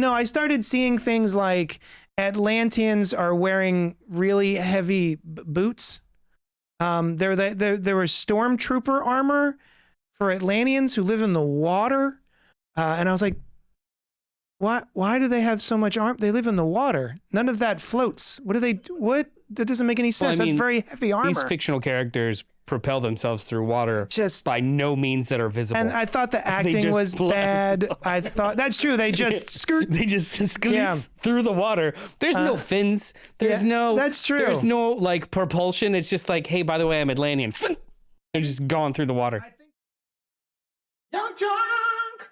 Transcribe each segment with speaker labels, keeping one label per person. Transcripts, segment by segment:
Speaker 1: No, I started seeing things like Atlanteans are wearing really heavy boots. There were stormtrooper armor for Atlanteans who live in the water. And I was like, why do they have so much armor? They live in the water. None of that floats. What? That doesn't make any sense. That's very heavy armor.
Speaker 2: These fictional characters propel themselves through water by no means that are visible.
Speaker 1: And I thought the acting was bad. I thought that's true. They just skirt.
Speaker 2: They just skirt through the water. There's no fins. There's no.
Speaker 1: That's true.
Speaker 2: There's no like propulsion. It's just like, hey, by the way, I'm Atlantean. They're just going through the water.
Speaker 1: Young Junk!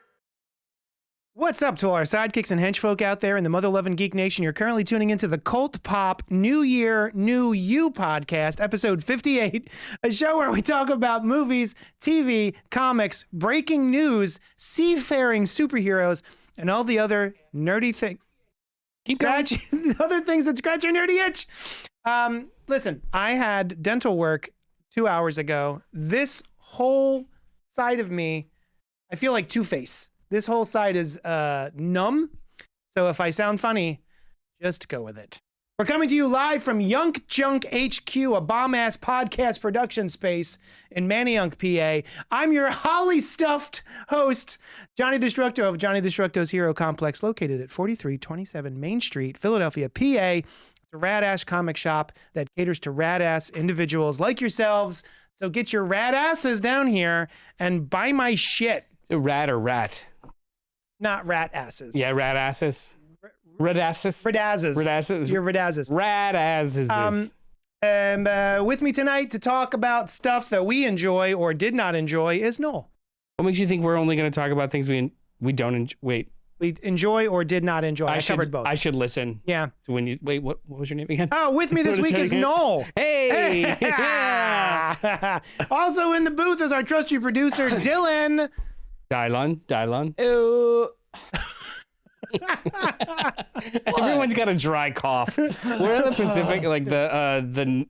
Speaker 1: What's up to our sidekicks and henchfolk out there in the mother-loving geek nation? You're currently tuning into the Cult Pop New Year, New You podcast, episode 58, a show where we talk about movies, TV, comics, breaking news, seafaring superheroes, and all the other nerdy things. Other things that scratch your nerdy itch. Listen, I had dental work 2 hours ago. This whole side of me, I feel like Two-Face. This whole side is numb. So if I sound funny, just go with it. We're coming to you live from Yunk Junk HQ, a bomb-ass podcast production space in Manayunk, PA. I'm your holly stuffed host, Johnny Destructo of Johnny Destructo's Hero Complex, located at 4327 Main Street, Philadelphia, PA. It's a rad-ass comic shop that caters to rad-ass individuals like yourselves. So get your rad asses down here and buy my shit.
Speaker 2: Rad or rat?
Speaker 1: Not rat asses.
Speaker 2: Yeah, rat asses. Red asses.
Speaker 1: Red asses.
Speaker 2: Red asses.
Speaker 1: You're red asses.
Speaker 2: Rad asses.
Speaker 1: With me tonight to talk about stuff that we enjoy or did not enjoy is Noel.
Speaker 2: What makes you think we're only going to talk about things we don't enjoy? Wait.
Speaker 1: We enjoy or did not enjoy. I covered both.
Speaker 2: I should listen.
Speaker 1: Yeah.
Speaker 2: So when you wait, what was your name again?
Speaker 1: Oh, with me this week is Noel.
Speaker 2: Hey.
Speaker 1: Also in the booth is our trusty producer Dylan.
Speaker 2: Dylon.
Speaker 1: Ew.
Speaker 2: Everyone's got a dry cough. We're in the Pacific, like the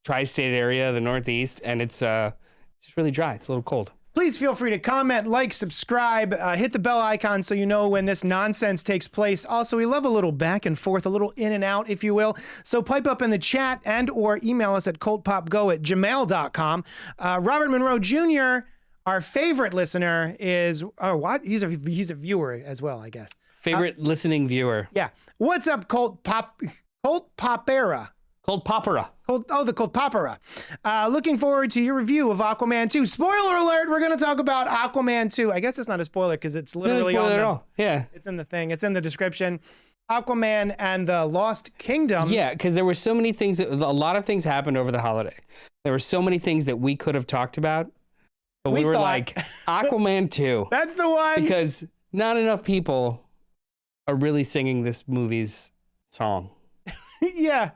Speaker 2: tri-state area, the Northeast, and it's really dry. It's a little cold.
Speaker 1: Please feel free to comment, like, subscribe, hit the bell icon so you know when this nonsense takes place. Also, we love a little back and forth, a little in and out, if you will. So pipe up in the chat and or email us at cultpopgo@gmail.com. Robert Monroe Jr., our favorite listener, is he's a viewer as well, I guess.
Speaker 2: Favorite listening viewer.
Speaker 1: Yeah. What's up, Cult Popera?
Speaker 2: Cold Popera.
Speaker 1: The Cult Popera. Looking forward to your review of Aquaman 2. Spoiler alert, we're going to talk about Aquaman 2. I guess it's not a spoiler because it's literally
Speaker 2: on the... Yeah.
Speaker 1: It's in the thing. It's in the description. Aquaman and the Lost Kingdom.
Speaker 2: Yeah, because there were so many things, a lot of things happened over the holiday. There were so many things that we could have talked about. But we were like, Aquaman 2.
Speaker 1: That's the one.
Speaker 2: Because not enough people are really singing this movie's song.
Speaker 1: Yeah.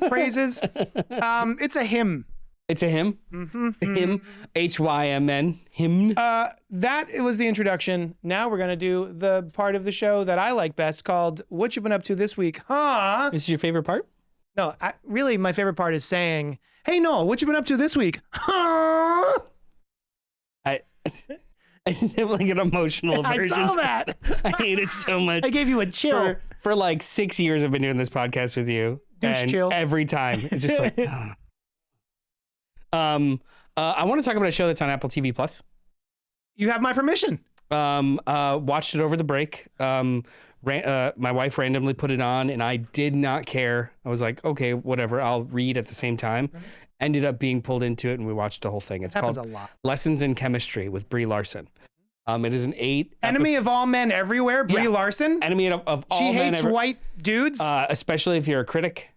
Speaker 1: Praises. It's a hymn.
Speaker 2: It's a hymn?
Speaker 1: Mm-hmm.
Speaker 2: A hymn. H-Y-M-N. Hymn.
Speaker 1: That was the introduction. Now we're going to do the part of the show that I like best called What You Been Up To This Week, Huh?
Speaker 2: This is your favorite part?
Speaker 1: No, really my favorite part is saying, hey, Noel, what you been up to this week? Huh?
Speaker 2: I just have like an emotional version.
Speaker 1: I saw that.
Speaker 2: I hate it so much.
Speaker 1: I gave you a chill.
Speaker 2: For like 6 years I've been doing this podcast with you.
Speaker 1: Douche
Speaker 2: and
Speaker 1: chill.
Speaker 2: Every time. It's just like, I want to talk about a show that's on Apple TV Plus.
Speaker 1: You have my permission.
Speaker 2: Watched it over the break. My wife randomly put it on and I did not care. I was like, okay, whatever. I'll read at the same time. Mm-hmm. Ended up being pulled into it and we watched the whole thing. It's called Lessons in Chemistry with Brie Larson. It is an 8
Speaker 1: Enemy of all men everywhere, Brie Larson.
Speaker 2: Enemy of all men.
Speaker 1: She hates white dudes.
Speaker 2: Especially if you're a critic.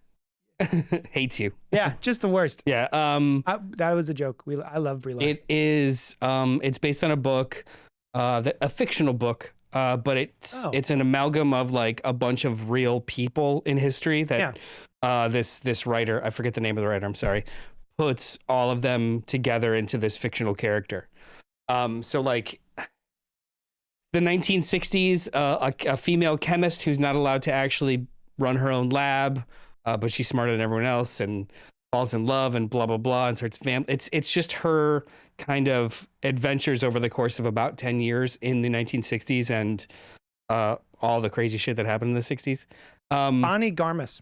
Speaker 2: Hates you.
Speaker 1: Yeah, just the worst.
Speaker 2: Yeah.
Speaker 1: That was a joke. I love Brie Larson.
Speaker 2: It is. It's based on a book, a fictional book, but it's an amalgam of like a bunch of real people in history that this writer, I forget the name of the writer, I'm sorry, puts all of them together into this fictional character. So like the 1960s, a female chemist who's not allowed to actually run her own lab, but she's smarter than everyone else and falls in love and blah, blah, blah. And starts it's just her kind of adventures over the course of about 10 years in the 1960s and all the crazy shit that happened in the 60s.
Speaker 1: Bonnie Garmus.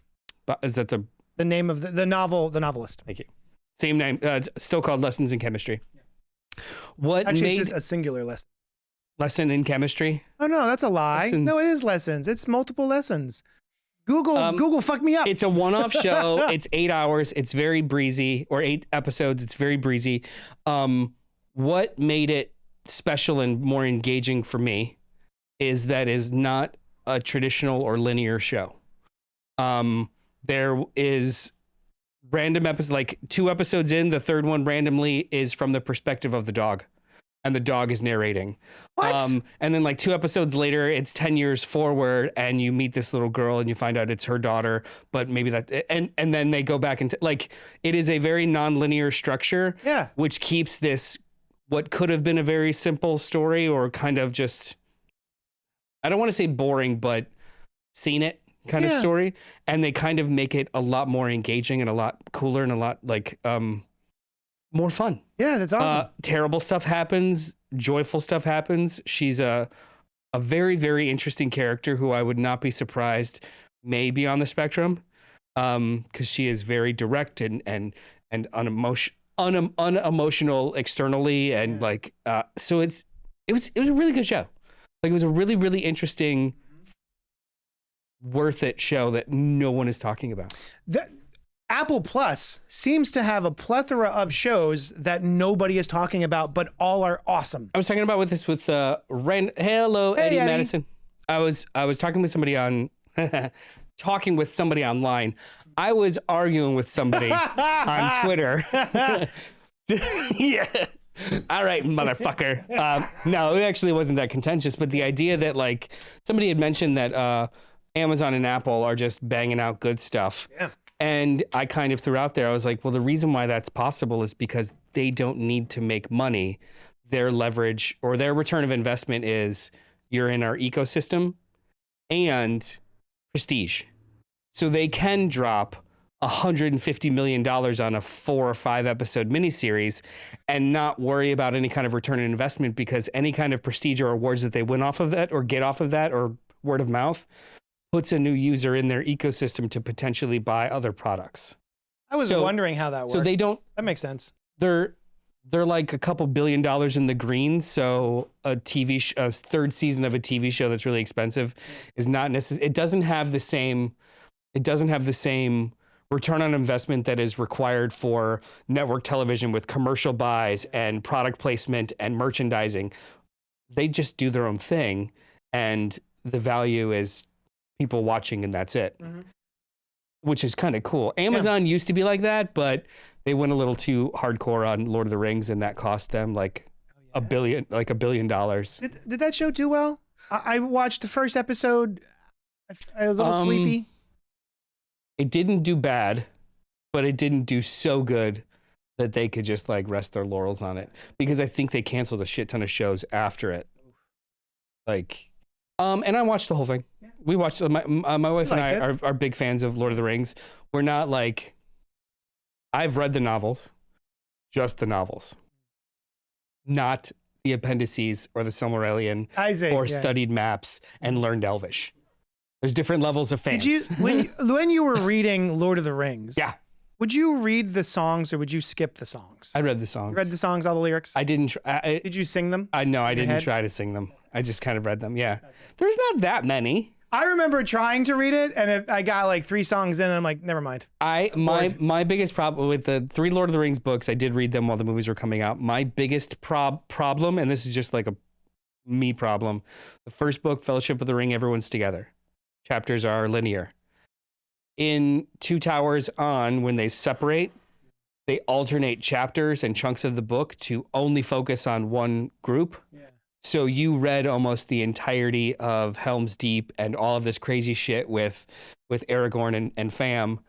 Speaker 2: Is that the
Speaker 1: name of the novelist?
Speaker 2: Thank you. Same name. It's still called Lessons in Chemistry. What
Speaker 1: Actually,
Speaker 2: made
Speaker 1: it's just a singular lesson.
Speaker 2: Lesson in Chemistry?
Speaker 1: Oh no, that's a lie.
Speaker 2: Lessons.
Speaker 1: No, it is lessons. It's multiple lessons. Google fucked me up.
Speaker 2: It's a one-off show. It's 8 hours. It's very breezy, or 8 episodes. It's very breezy. What made it special and more engaging for me is that is not a traditional or linear show. There is random episodes, like 2 episodes in, the third one randomly is from the perspective of the dog, and the dog is narrating.
Speaker 1: What?
Speaker 2: And then like 2 episodes later, it's 10 years forward, and you meet this little girl, and you find out it's her daughter, but maybe that, and then they go back into, like, it is a very non-linear structure, which keeps this, what could have been a very simple story, or kind of just, I don't want to say boring, but seen it kind of story, and they kind of make it a lot more engaging and a lot cooler and a lot like more fun.
Speaker 1: Yeah, that's awesome.
Speaker 2: Terrible stuff happens, joyful stuff happens. She's a very, very interesting character who I would not be surprised may be on the spectrum, because she is very direct and unemotional externally, and like so it was a really good show. Like, it was a really, really interesting, worth it show that no one is talking about.
Speaker 1: Apple Plus seems to have a plethora of shows that nobody is talking about, but all are awesome.
Speaker 2: I was talking about with hello, Eddie Madison. I was talking with somebody online. I was arguing with somebody on Twitter. Yeah. All right, motherfucker. No, it actually wasn't that contentious, but the idea that, like, somebody had mentioned that Amazon and Apple are just banging out good stuff.
Speaker 1: Yeah.
Speaker 2: And I kind of threw out there, I was like, well, the reason why that's possible is because they don't need to make money. Their leverage or their return of investment is you're in our ecosystem and prestige. So they can drop $150 million on a 4 or 5 episode miniseries and not worry about any kind of return on investment, because any kind of prestige or awards that they win off of that or get off of that or word of mouth puts a new user in their ecosystem to potentially buy other products.
Speaker 1: I was wondering how that works.
Speaker 2: So they don't.
Speaker 1: That makes sense.
Speaker 2: They're like a couple $1 billion in the green. So a third season of a TV show that's really expensive is not necessary. It doesn't have the same return on investment that is required for network television with commercial buys and product placement and merchandising. They just do their own thing, and the value is people watching, and that's it, which is kind of cool. Amazon used to be like that, but they went a little too hardcore on Lord of the Rings, and that cost them like $1 billion.
Speaker 1: Did that show do well? I watched the first episode. I was a little sleepy.
Speaker 2: It didn't do bad, but it didn't do so good that they could just like rest their laurels on it, because I think they canceled a shit ton of shows after it. Like, and I watched the whole thing. We watched, my wife and I are big fans of Lord of the Rings. We're not like, I've read the novels, just the novels, not the appendices or the Silmarillion or studied maps and learned Elvish. There's different levels of fans.
Speaker 1: Did you, when you were reading Lord of the Rings, would you read the songs or would you skip the songs?
Speaker 2: I read the songs.
Speaker 1: You read the songs, all the lyrics?
Speaker 2: I didn't.
Speaker 1: Did you sing them?
Speaker 2: No, I didn't try to sing them. I just kind of read them. Yeah. There's not that many.
Speaker 1: I remember trying to read it, and I got like 3 songs in, and I'm like, never mind.
Speaker 2: My biggest problem with the 3 Lord of the Rings books, I did read them while the movies were coming out. My biggest problem, and this is just like a me problem, the first book, Fellowship of the Ring, everyone's together. Chapters are linear. In Two Towers On, when they separate, they alternate chapters and chunks of the book to only focus on one group. Yeah. So you read almost the entirety of Helm's Deep and all of this crazy shit with Aragorn and Fam,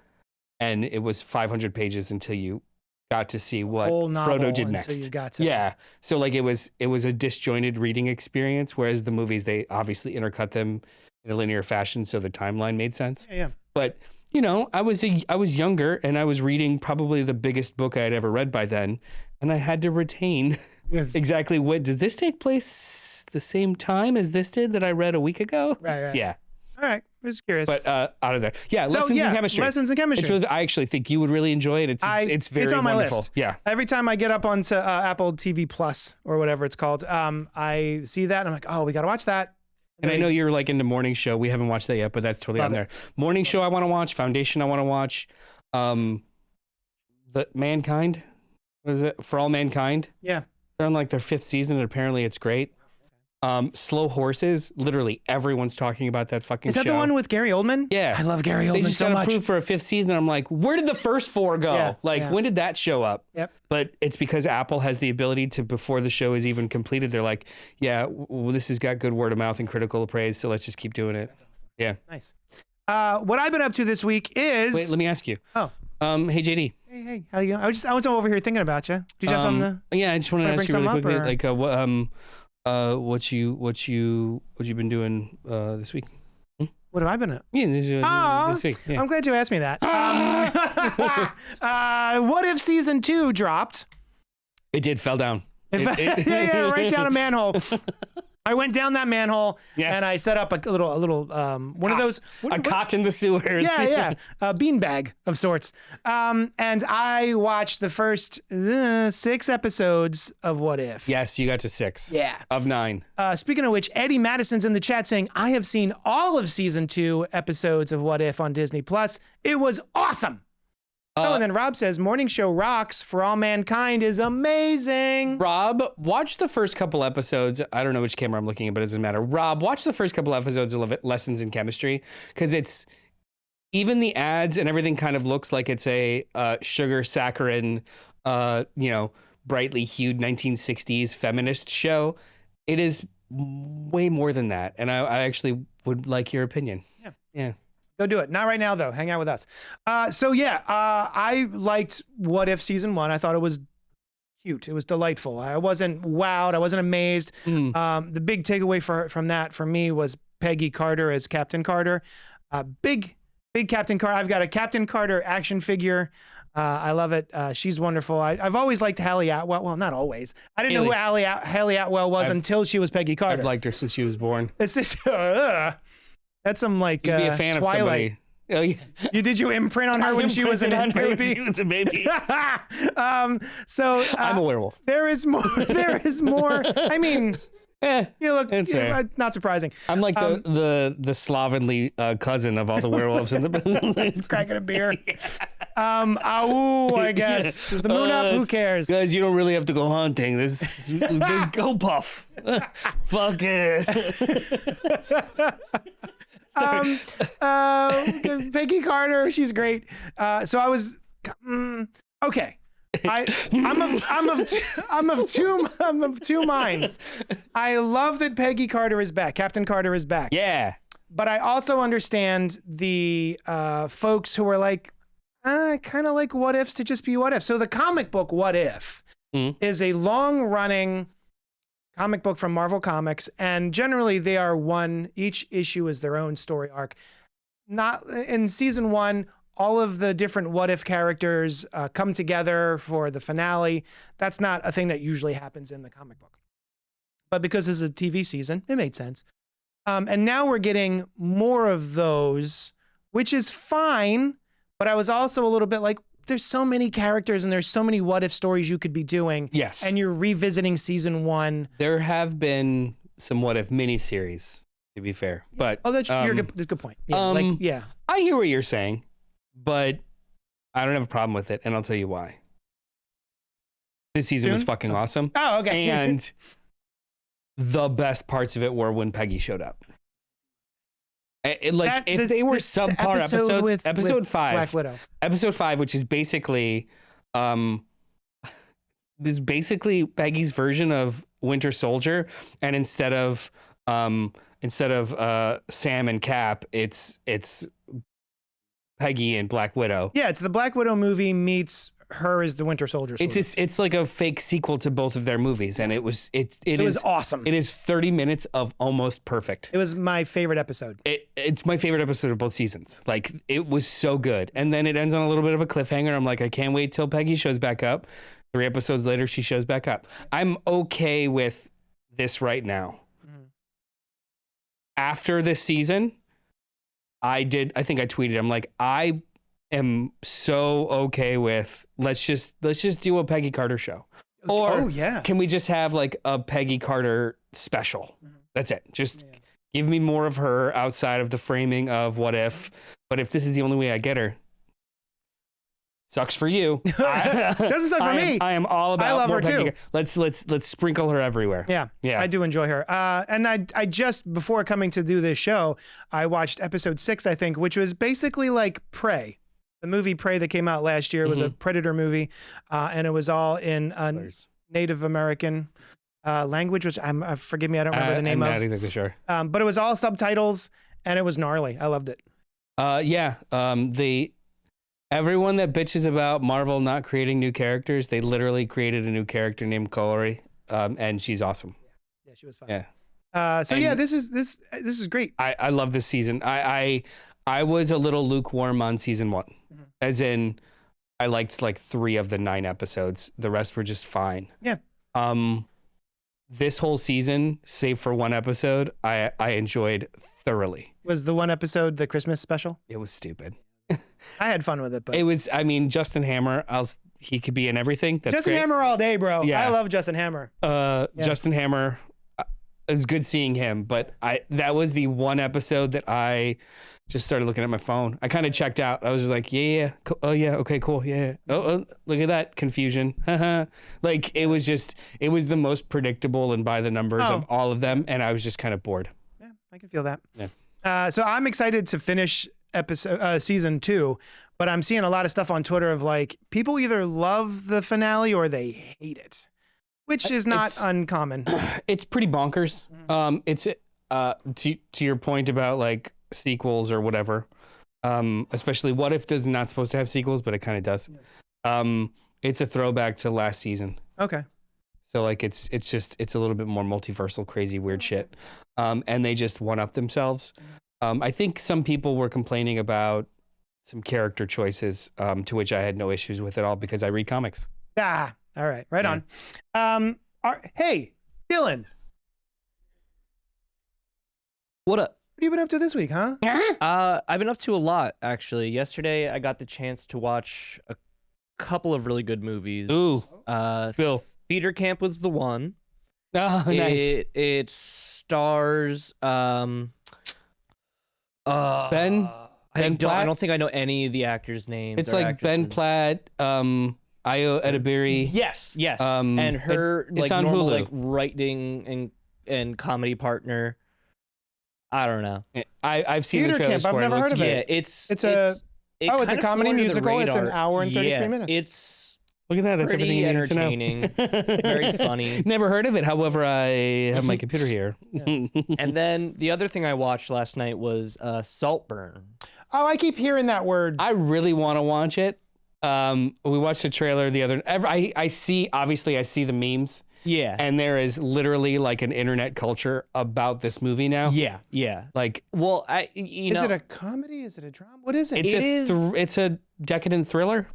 Speaker 2: and it was 500 pages until you got to see what Frodo did next. Yeah. So like it was a disjointed reading experience, whereas the movies, they obviously intercut them in a linear fashion, so the timeline made sense.
Speaker 1: Yeah.
Speaker 2: But you know, I was younger, and I was reading probably the biggest book I had ever read by then, and I had to retain
Speaker 1: Yes.
Speaker 2: exactly what does this take place the same time as this did that I read a week ago?
Speaker 1: Right.
Speaker 2: Yeah.
Speaker 1: All right. I was curious.
Speaker 2: But out of there. Yeah,
Speaker 1: So,
Speaker 2: lessons in chemistry.
Speaker 1: Lessons in chemistry.
Speaker 2: It's really, I actually think you would really enjoy it. It's very
Speaker 1: on my
Speaker 2: wonderful.
Speaker 1: list.
Speaker 2: Yeah.
Speaker 1: Every time I get up onto Apple TV Plus or whatever it's called, I see that and I'm like, oh, we got to watch that.
Speaker 2: And I know you're like into Morning Show. We haven't watched that yet, but that's totally on there. Morning Show I want to watch. Foundation I want to watch. The Mankind. What is it? For All Mankind.
Speaker 1: Yeah.
Speaker 2: They're on like their 5th season and apparently it's great. Slow Horses. Literally everyone's talking about that fucking show.
Speaker 1: Is that the one with Gary Oldman?
Speaker 2: Yeah.
Speaker 1: I love Gary Oldman
Speaker 2: They just
Speaker 1: so
Speaker 2: got
Speaker 1: much.
Speaker 2: approved for a 5th season. And I'm like, where did the first 4 go?
Speaker 1: Yeah,
Speaker 2: when did that show up?
Speaker 1: Yep.
Speaker 2: But it's because Apple has the ability to, before the show is even completed, they're like, yeah, well, this has got good word of mouth and critical praise, so let's just keep doing it.
Speaker 1: That's awesome.
Speaker 2: Yeah.
Speaker 1: Nice. What I've been up to this week is...
Speaker 2: Wait, let me ask you.
Speaker 1: Oh.
Speaker 2: Hey, JD.
Speaker 1: Hey, how you going? I was over here thinking about you. Did you have something to...
Speaker 2: Yeah, I just wanted to ask you really quickly,
Speaker 1: up,
Speaker 2: what you been doing this week?
Speaker 1: What have I been at?
Speaker 2: Yeah, this week. Yeah.
Speaker 1: I'm glad you asked me that. What If Season 2 dropped?
Speaker 2: It did, fell down.
Speaker 1: Yeah, right down a manhole. I went down that manhole and I set up a little one of those
Speaker 2: cot in the sewers.
Speaker 1: Yeah, a beanbag of sorts. And I watched the first 6 episodes of What If.
Speaker 2: Yes, you got to 6.
Speaker 1: Yeah.
Speaker 2: Of 9.
Speaker 1: Speaking of which, Eddie Madison's in the chat saying, I have seen all of season 2 episodes of What If on Disney Plus. It was awesome. And then Rob says, Morning Show rocks. For All Mankind is amazing.
Speaker 2: Rob, watch the first couple episodes. I don't know which camera I'm looking at, but it doesn't matter. Rob, watch the first couple episodes of Lessons in Chemistry, because it's even the ads and everything kind of looks like it's a sugar saccharin, brightly hued 1960s feminist show. It is way more than that, and I actually would like your opinion. Yeah.
Speaker 1: Go do it. Not right now, though. Hang out with us. I liked What If Season 1. I thought it was cute. It was delightful. I wasn't wowed. I wasn't amazed. The big takeaway from that for me was Peggy Carter as Captain Carter. Big Captain Carter. I've got a Captain Carter action figure. I love it. She's wonderful. I've always liked Haley Atwell. Well, not always. I didn't know who Haley Atwell was until she was Peggy Carter.
Speaker 2: I've liked her since she was born.
Speaker 1: It's just... That's some like
Speaker 2: You'd be a fan
Speaker 1: Twilight.
Speaker 2: Of somebody. Oh, yeah.
Speaker 1: Did you imprint on her when she was a baby?
Speaker 2: She was a baby.
Speaker 1: I'm
Speaker 2: a werewolf.
Speaker 1: There is more. I mean, you look. Not surprising.
Speaker 2: I'm like the slovenly cousin of all the werewolves in the building.
Speaker 1: Cracking a beer. I guess. Is the moon up? Who cares?
Speaker 2: Guys, you don't really have to go hunting. There's Go Puff. Fuck it.
Speaker 1: Peggy Carter, she's great. So I was okay. I'm of two minds. I love that Peggy Carter is back. Captain Carter is back.
Speaker 2: Yeah.
Speaker 1: But I also understand the folks who are like, I kind of like What Ifs to just be What If. So the comic book What If is a long-running comic book from Marvel Comics, and generally they are each issue is their own story arc. Not in season 1, all of the different What If characters come together for the finale. That's not a thing that usually happens in the comic book. But because this is a TV season, it made sense. And now we're getting more of those, which is fine. But I was also a little bit like, there's so many characters and there's so many What If stories you could be doing.
Speaker 2: Yes.
Speaker 1: And you're revisiting season 1.
Speaker 2: There have been some What If miniseries, to be fair. But
Speaker 1: that's a good point. Yeah,
Speaker 2: I hear what you're saying, but I don't have a problem with it, and I'll tell you why. This season was fucking awesome.
Speaker 1: Oh, okay.
Speaker 2: And the best parts of it were when Peggy showed up. If they were subpar episodes, episode 5,
Speaker 1: Black Widow.
Speaker 2: Episode 5, which is basically, Peggy's version of Winter Soldier, and instead of Sam and Cap, it's Peggy and Black Widow.
Speaker 1: Yeah, it's the Black Widow movie meets her as the Winter Soldier.
Speaker 2: It's like a fake sequel to both of their movies, and it was
Speaker 1: awesome.
Speaker 2: It is 30 minutes of almost perfect.
Speaker 1: It was my favorite episode.
Speaker 2: It's my favorite episode of both seasons. Like, it was so good, and then it ends on a little bit of a cliffhanger. I'm like, I can't wait till Peggy shows back up. 3 episodes later, she shows back up. I'm okay with this right now. Mm-hmm. After this season, I think I tweeted, I'm like, I am so okay with let's just do a Peggy Carter show. Or can we just have like a Peggy Carter special? Mm-hmm. That's it. Just give me more of her outside of the framing of What If. But if this is the only way I get her, sucks for you.
Speaker 1: Doesn't suck for me.
Speaker 2: I am all about.
Speaker 1: I love her
Speaker 2: Peggy.
Speaker 1: too.
Speaker 2: Let's sprinkle her everywhere.
Speaker 1: Yeah. I do enjoy her. And I just before coming to do this show, I watched episode 6, I think, which was basically like Prey. The movie Prey that came out last year was a Predator movie, and it was all in Native American language, which forgive me, I don't remember the name of.
Speaker 2: I'm not exactly sure.
Speaker 1: But it was all subtitles, and it was gnarly. I loved it.
Speaker 2: Everyone that bitches about Marvel not creating new characters, they literally created a new character named Chloe, and she's awesome.
Speaker 1: Yeah, she was fun.
Speaker 2: Yeah.
Speaker 1: This is great.
Speaker 2: I love this season. I was a little lukewarm on season 1, as in I liked like 3 of the 9 episodes. The rest were just fine.
Speaker 1: Yeah.
Speaker 2: This whole season, save for 1 episode, I enjoyed thoroughly.
Speaker 1: Was the 1 episode the Christmas special?
Speaker 2: It was stupid.
Speaker 1: I had fun with it, but
Speaker 2: it was. I mean, Justin Hammer. He could be in everything. That's
Speaker 1: Justin
Speaker 2: great.
Speaker 1: Hammer all day, bro.
Speaker 2: Yeah.
Speaker 1: I love Justin Hammer.
Speaker 2: Justin Hammer. It's good seeing him, but that was the 1 episode that I just started looking at my phone. I kind of checked out. I was just like, yeah. Oh yeah, okay, cool, yeah. Oh, look at that confusion. Like it was the most predictable and by the numbers of all of them, and I was just kind of bored.
Speaker 1: Yeah, I can feel that.
Speaker 2: Yeah.
Speaker 1: So I'm excited to finish season 2, but I'm seeing a lot of stuff on Twitter of like people either love the finale or they hate it, which is not uncommon.
Speaker 2: It's pretty bonkers. It's to your point about like sequels or whatever. Especially What If is not supposed to have sequels, but it kind of does. It's a throwback to last season.
Speaker 1: Okay.
Speaker 2: So like it's a little bit more multiversal, crazy, weird shit. And they just one up themselves. I think some people were complaining about some character choices, to which I had no issues with at all because I read comics.
Speaker 1: All right. Right on. Hey, Dylan.
Speaker 3: What up?
Speaker 1: What have you been up to this week, huh?
Speaker 3: I've been up to a lot, actually. Yesterday, I got the chance to watch a couple of really good movies.
Speaker 2: Ooh. Spill.
Speaker 3: Theater Camp was the one.
Speaker 2: Oh, nice.
Speaker 3: It stars
Speaker 2: Ben
Speaker 3: I
Speaker 2: Platt?
Speaker 3: don't think I know any of the actors' names.
Speaker 2: It's like Ben Platt, Ayo Edebiri.
Speaker 3: Yes.
Speaker 2: And
Speaker 3: her
Speaker 2: it's on
Speaker 3: normal
Speaker 2: Hulu.
Speaker 3: like writing and comedy partner. I don't know.
Speaker 2: I've seen
Speaker 1: Theater
Speaker 2: the trailers
Speaker 1: Camp,
Speaker 2: for
Speaker 1: I've never heard of it.
Speaker 3: Yeah,
Speaker 1: it's a comedy musical. It's an hour and 33 minutes.
Speaker 3: It's
Speaker 2: Look at that. That's everything
Speaker 3: pretty
Speaker 2: you need to know.
Speaker 3: entertaining, very funny.
Speaker 2: Never heard of it. However, I have my computer here.
Speaker 3: And then the other thing I watched last night was Saltburn.
Speaker 1: Oh, I keep hearing that word.
Speaker 2: I really want to watch it. We watched the trailer the other. I see the memes.
Speaker 3: Yeah.
Speaker 2: And there is literally like an internet culture about this movie now.
Speaker 3: Yeah.
Speaker 2: Like,
Speaker 3: well,
Speaker 1: is it a comedy? Is it a drama? What is it?
Speaker 2: It's a decadent thriller.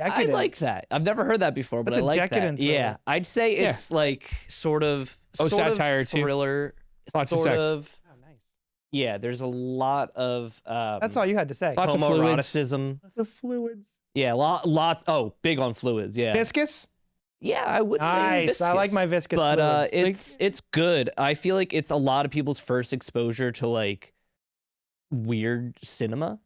Speaker 3: I like that. I've never heard that before, but I like that.
Speaker 1: Thriller.
Speaker 3: Yeah, I'd say it's like sort of
Speaker 2: satire too.
Speaker 3: Thriller.
Speaker 2: Lots of sex.
Speaker 1: Oh, nice.
Speaker 3: Yeah, there's a lot of.
Speaker 1: That's all you had to say.
Speaker 2: Lots of fluids.
Speaker 1: Lots of fluids.
Speaker 3: Yeah, lots. Oh, big on fluids. Yeah.
Speaker 1: Viscous.
Speaker 3: Yeah, I would say
Speaker 1: nice.
Speaker 3: viscous.
Speaker 1: I like my viscous
Speaker 3: but
Speaker 1: fluids.
Speaker 3: it's good. I feel like it's a lot of people's first exposure to like weird cinema.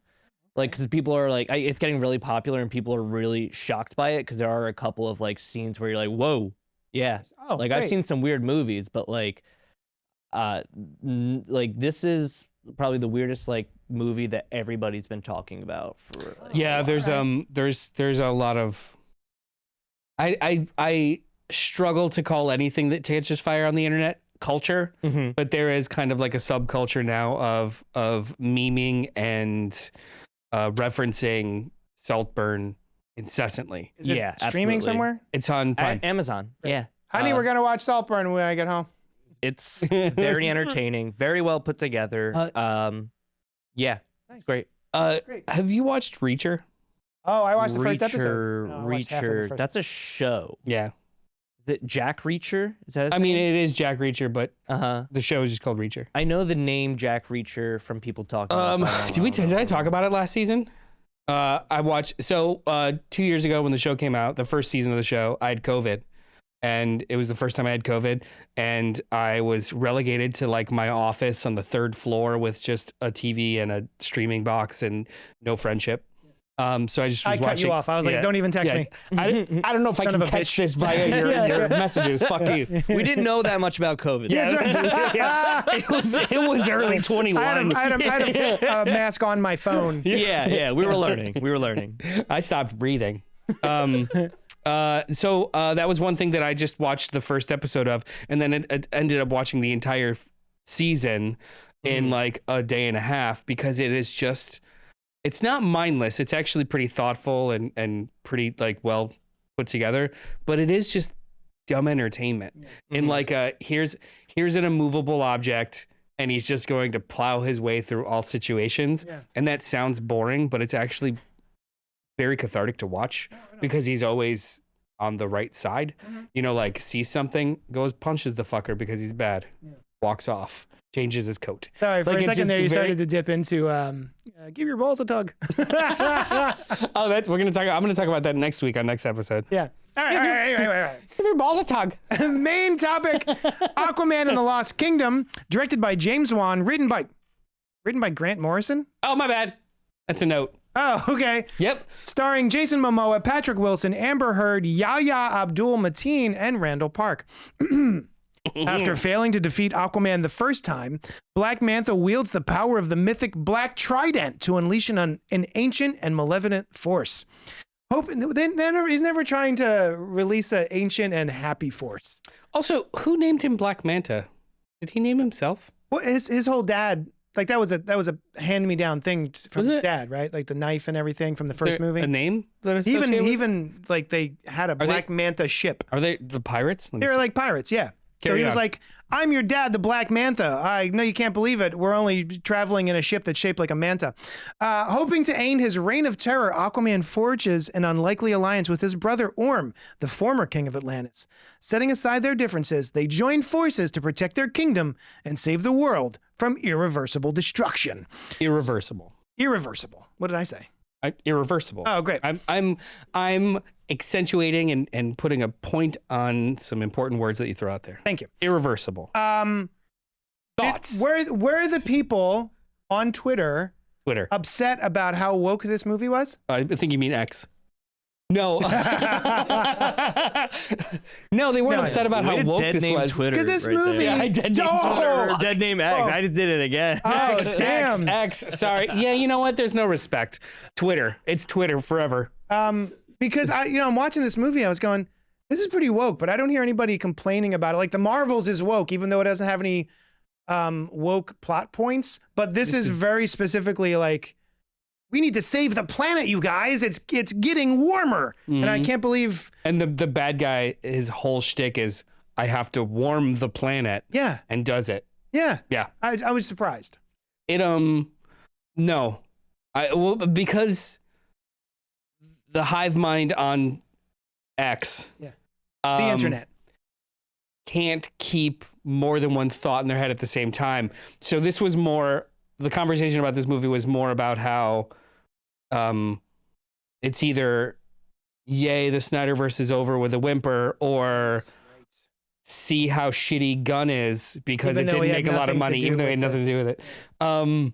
Speaker 3: Like, because people are like, it's getting really popular and people are really shocked by it because there are a couple of like scenes where you're like, whoa, yeah.
Speaker 1: Oh,
Speaker 3: like
Speaker 1: great.
Speaker 3: I've seen some weird movies, but like this is probably the weirdest like movie that everybody's been talking about for. Like,
Speaker 2: yeah, there's a lot of. I struggle to call anything that catches fire on the internet culture, but there is kind of like a subculture now of memeing and referencing Saltburn incessantly.
Speaker 1: Is it streaming somewhere?
Speaker 2: It's on Prime.
Speaker 3: Amazon. Yeah.
Speaker 1: Honey, we're gonna watch Saltburn when I get home.
Speaker 3: It's very entertaining, very well put together. Yeah,
Speaker 1: Nice.
Speaker 3: it's great.
Speaker 1: Great.
Speaker 2: Have you watched Reacher?
Speaker 1: Oh, I watched the first episode. No, I watched half of the
Speaker 3: Reacher.
Speaker 1: first.
Speaker 3: That's a show.
Speaker 2: Yeah.
Speaker 3: Is it Jack Reacher? Is that his
Speaker 2: I
Speaker 3: name?
Speaker 2: mean, it is Jack Reacher, but
Speaker 3: Uh-huh.
Speaker 2: the show is just called Reacher.
Speaker 3: I know the name Jack Reacher from people talking about it.
Speaker 2: Did I talk about it last season? I watched 2 years ago when the show came out, the first season of the show, I had COVID. And it was the first time I had COVID, and I was relegated to like my office on the 3rd floor with just a TV and a streaming box and no friendship. So I just was
Speaker 1: I cut
Speaker 2: watching.
Speaker 1: you off. I was like, don't even text me.
Speaker 2: I don't know if I
Speaker 1: Son
Speaker 2: can
Speaker 1: of a
Speaker 2: catch
Speaker 1: bitch.
Speaker 2: this via your messages. Fuck you.
Speaker 3: We didn't know that much about COVID.
Speaker 2: Yeah, it was early 21.
Speaker 1: I had a mask on my phone.
Speaker 3: Yeah, we were learning.
Speaker 2: I stopped breathing. So that was one thing that I just watched the first episode of, and then it ended up watching the entire season in like a day and a half, because it is just, it's not mindless. It's actually pretty thoughtful and pretty like well put together, but it is just dumb entertainment. In like here's an immovable object, and he's just going to plow his way through all situations.
Speaker 1: Yeah.
Speaker 2: And that sounds boring, but it's actually very cathartic to watch, because he's always on the right side. You know, like sees something, goes punches the fucker because he's bad, walks off, changes his coat.
Speaker 1: Sorry, for
Speaker 2: Like,
Speaker 1: a
Speaker 2: it's
Speaker 1: second
Speaker 2: just
Speaker 1: there, you
Speaker 2: very-
Speaker 1: started to dip into give your balls a tug.
Speaker 2: Oh, I'm gonna talk about that next week on next episode.
Speaker 1: Yeah. All right.
Speaker 2: Give your balls a tug.
Speaker 1: Main topic: Aquaman and the Lost Kingdom, directed by James Wan, written by Grant Morrison.
Speaker 2: Oh, my bad. That's a note.
Speaker 1: Oh, okay.
Speaker 2: Yep.
Speaker 1: Starring Jason Momoa, Patrick Wilson, Amber Heard, Yahya Abdul-Mateen, and Randall Park. After failing to defeat Aquaman the first time, Black Manta wields the power of the mythic Black Trident to unleash an ancient and malevolent force. He's never trying to release an ancient and happy force.
Speaker 2: Also, who named him Black Manta? Did he name himself?
Speaker 1: Well, his whole dad, like that was a hand-me-down thing from
Speaker 2: Was
Speaker 1: his
Speaker 2: it?
Speaker 1: dad, right? Like the knife and everything from the first movie.
Speaker 2: A name that associated with?
Speaker 1: Even like they had a Black Manta ship.
Speaker 2: Are they the pirates?
Speaker 1: They were like pirates, yeah. So
Speaker 2: Carry
Speaker 1: he was
Speaker 2: on.
Speaker 1: like, I'm your dad, the Black Manta. I know you can't believe it. We're only traveling in a ship that's shaped like a manta. Hoping to end his reign of terror, Aquaman forges an unlikely alliance with his brother Orm, the former king of Atlantis. Setting aside their differences, they join forces to protect their kingdom and save the world from irreversible destruction.
Speaker 2: Irreversible.
Speaker 1: Irreversible. What did I say?
Speaker 2: Irreversible.
Speaker 1: Oh, great.
Speaker 2: I'm accentuating and putting a point on some important words that you throw out there.
Speaker 1: Thank you.
Speaker 2: Irreversible. Thoughts?
Speaker 1: Were the people on Twitter
Speaker 2: Twitter.
Speaker 1: upset about how woke this movie was?
Speaker 2: I think you mean X. No. No, they weren't upset about how woke this was.
Speaker 3: Because
Speaker 1: this movie-
Speaker 3: Yeah, I dead name
Speaker 1: Oh,
Speaker 3: Twitter.
Speaker 1: fuck.
Speaker 3: Dead name Egg.
Speaker 1: Oh.
Speaker 3: I just did it again.
Speaker 1: Oh, damn.
Speaker 2: X. Sorry. Yeah, you know what? There's no respect. Twitter. It's Twitter forever.
Speaker 1: Because I'm watching this movie, I was going, this is pretty woke, but I don't hear anybody complaining about it. Like the Marvels is woke, even though it doesn't have any woke plot points. But this is very specifically like, we need to save the planet, you guys. It's getting warmer. And I can't believe.
Speaker 2: And the bad guy, his whole shtick is, I have to warm the planet.
Speaker 1: Yeah.
Speaker 2: And does it.
Speaker 1: Yeah.
Speaker 2: Yeah.
Speaker 1: I was surprised.
Speaker 2: It, no. Because the hive mind on X.
Speaker 1: Yeah. The internet.
Speaker 2: Can't keep more than one thought in their head at the same time. So this was more, the conversation about this movie was more about how it's either yay, the Snyderverse is over with a whimper, or see how shitty Gunn is because
Speaker 1: Even
Speaker 2: it
Speaker 1: though he
Speaker 2: didn't
Speaker 1: had
Speaker 2: make a lot of
Speaker 1: nothing to
Speaker 2: money,
Speaker 1: do
Speaker 2: even though it had
Speaker 1: with
Speaker 2: nothing to do with it.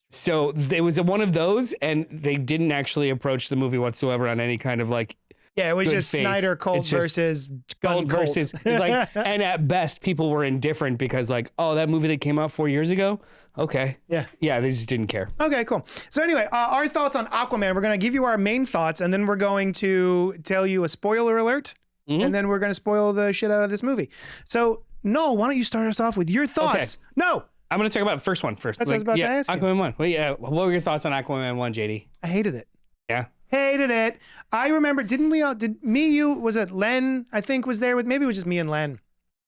Speaker 2: So it was one of those, and they didn't actually approach the movie whatsoever on any kind of like,
Speaker 1: Yeah, it was
Speaker 2: good
Speaker 1: just
Speaker 2: faith.
Speaker 1: Snyder cult
Speaker 2: It's just
Speaker 1: versus Gunn
Speaker 2: gold
Speaker 1: cult.
Speaker 2: versus like, and at best people were indifferent because like, oh, that movie that came out 4 years ago, okay, yeah, they just didn't care.
Speaker 1: Okay, cool. So anyway, our thoughts on Aquaman. We're going to give you our main thoughts, and then we're going to tell you a spoiler alert, and then we're going to spoil the shit out of this movie. So, Noel, why don't you start us off with your thoughts?
Speaker 2: Okay.
Speaker 1: No,
Speaker 2: I'm going to talk about the first one first.
Speaker 1: That's what I was about to ask you.
Speaker 2: Aquaman 1. Well, yeah, what were your thoughts on Aquaman 1, JD?
Speaker 1: I hated it.
Speaker 2: Yeah.
Speaker 1: Hated it. I remember, did me, you, was it Len, I think was there with, maybe it was just me and Len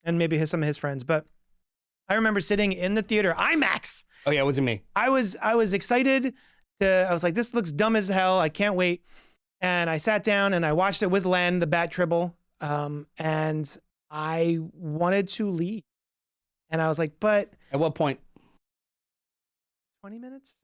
Speaker 1: and maybe some of his friends, but I remember sitting in the theater, IMAX.
Speaker 2: Oh yeah, it wasn't me.
Speaker 1: I was excited I was like, this looks dumb as hell. I can't wait. And I sat down and I watched it with Len, the Bat Tribble, and I wanted to leave. And I was like, but...
Speaker 2: At what point?
Speaker 1: 20 minutes?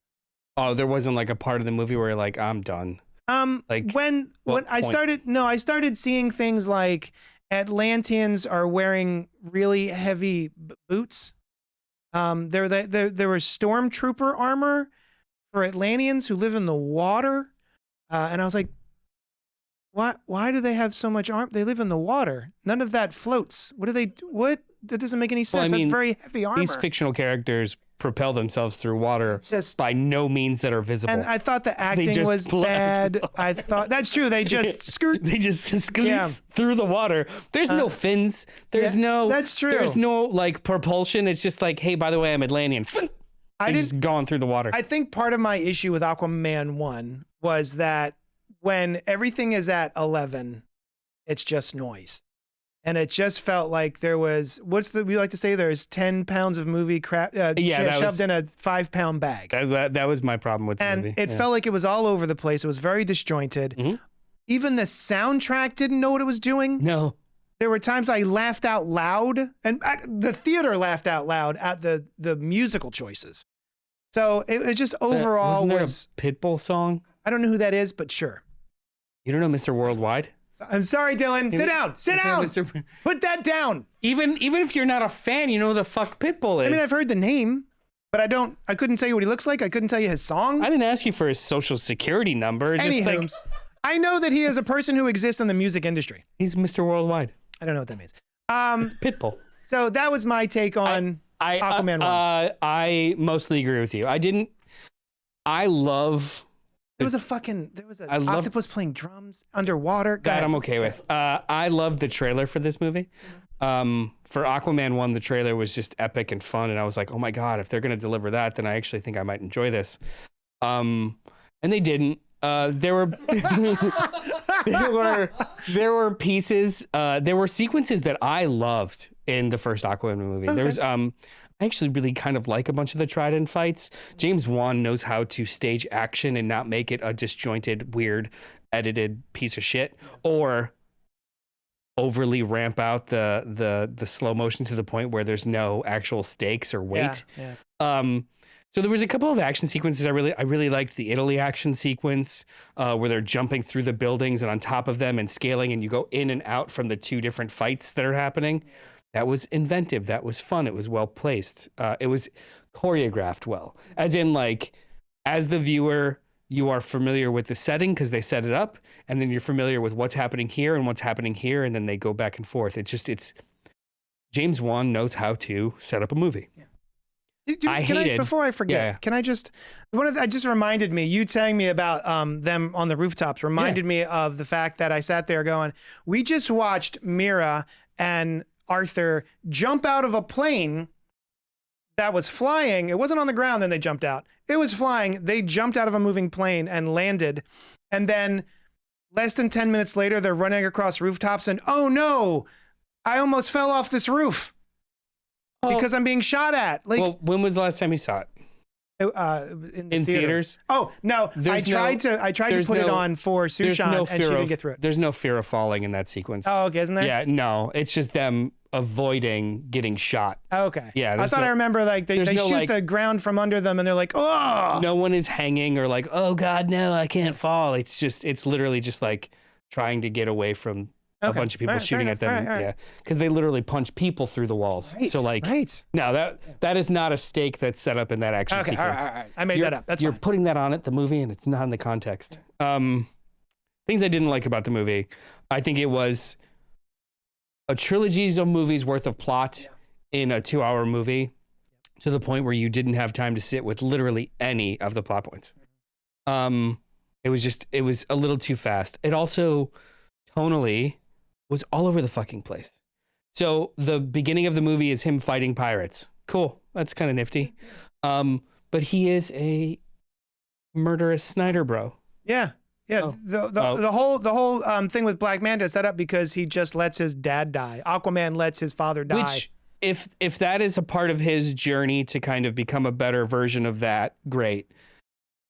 Speaker 2: Oh, there wasn't like a part of the movie where you're like, I'm done. Like
Speaker 1: when I started seeing things like Atlanteans are wearing really heavy boots. There was stormtrooper armor for Atlanteans who live in the water. And I was like, why do they have so much armor? They live in the water. None of that floats. What? That doesn't make any sense. That's very heavy armor.
Speaker 2: These fictional characters propel themselves through water by no means that are visible.
Speaker 1: And I thought the acting was bad. I thought that's true. They just skirt.
Speaker 2: They just scoot through the water. There's no fins. There's no.
Speaker 1: That's true.
Speaker 2: There's no like propulsion. It's just like, hey, by the way, I'm Atlantean. Just gone through the water.
Speaker 1: I think part of my issue with Aquaman 1 was that when everything is at 11, it's just noise. And it just felt like there was, we like to say there's 10 pounds of movie crap shoved in a 5-pound bag.
Speaker 2: That was my problem with the movie.
Speaker 1: And it felt like it was all over the place. It was very disjointed. Mm-hmm. Even the soundtrack didn't know what it was doing.
Speaker 2: No.
Speaker 1: There were times I laughed out loud, and the theater laughed out loud at the musical choices. So it just overall was...
Speaker 2: a Pitbull song?
Speaker 1: I don't know who that is, but sure.
Speaker 2: You don't know Mr. Worldwide?
Speaker 1: I'm sorry, Dylan. Sit down. Sit down. Put that down.
Speaker 2: Even if you're not a fan, you know who the fuck Pitbull is.
Speaker 1: I mean, I've heard the name, but I couldn't tell you what he looks like. I couldn't tell you his song.
Speaker 2: I didn't ask you for his social security number.
Speaker 1: Anywho, I know that he is a person who exists in the music industry.
Speaker 2: He's Mr. Worldwide.
Speaker 1: I don't know what that means.
Speaker 2: It's Pitbull.
Speaker 1: So that was my take on Aquaman 1.
Speaker 2: I mostly agree with you. I love...
Speaker 1: There was an octopus playing drums underwater.
Speaker 2: That I'm okay with. I love the trailer for this movie. For Aquaman 1, the trailer was just epic and fun. And I was like, oh my God, if they're going to deliver that, then I actually think I might enjoy this. And they didn't. There were pieces, there were sequences that I loved in the first Aquaman movie. Okay. There was, I actually really kind of like a bunch of the Trident fights. James Wan knows how to stage action and not make it a disjointed, weird, edited piece of shit, or overly ramp out the slow motion to the point where there's no actual stakes or weight. Yeah. So there was a couple of action sequences I really liked. The Italy action sequence where they're jumping through the buildings and on top of them and scaling, and you go in and out from the two different fights that are happening. That was inventive. That was fun. It was well placed. It was choreographed well. As in, like, as the viewer, you are familiar with the setting because they set it up, and then you're familiar with what's happening here and what's happening here, and then they go back and forth. It's James Wan knows how to set up a movie. Yeah.
Speaker 1: Before I forget, can I just I just reminded me, you telling me about them on the rooftops reminded me of the fact that I sat there going, we just watched Mira and Arthur jump out of a plane that was flying. It wasn't on the ground, then they jumped out. It was flying. They jumped out of a moving plane and landed. And then less than 10 minutes later, they're running across rooftops and, oh no, I almost fell off this roof because I'm being shot at. Like,
Speaker 2: well, when was the last time you saw it?
Speaker 1: In theaters? Oh no! I tried to put it on for Sushan, and she didn't get through it.
Speaker 2: There's no fear of falling in that sequence.
Speaker 1: Oh, okay, isn't there?
Speaker 2: Yeah, no, it's just them avoiding getting shot.
Speaker 1: Okay.
Speaker 2: Yeah,
Speaker 1: I thought I remember like they shoot the ground from under them, and they're like, oh.
Speaker 2: No one is hanging or like, oh God, no, I can't fall. It's literally just like trying to get away from a bunch of people shooting at them. Yeah, because they literally punch people through the walls. Right, so like, no, that is not a stake that's set up in that action sequence.
Speaker 1: All right. I made that up. That's
Speaker 2: you're
Speaker 1: fine.
Speaker 2: Putting that on it, the movie, and it's not in the context. Things I didn't like about the movie. I think it was a trilogy of movies worth of plot in a 2-hour movie, to the point where you didn't have time to sit with literally any of the plot points. It was a little too fast. It also tonally was all over the fucking place. So the beginning of the movie is him fighting pirates. Cool. That's kind of nifty. But he is a murderous Snyder bro.
Speaker 1: Yeah. Yeah. Oh. The whole thing with Black Manta is set up because he just lets his dad die. Aquaman lets his father die.
Speaker 2: Which, if that is a part of his journey to kind of become a better version of that, great.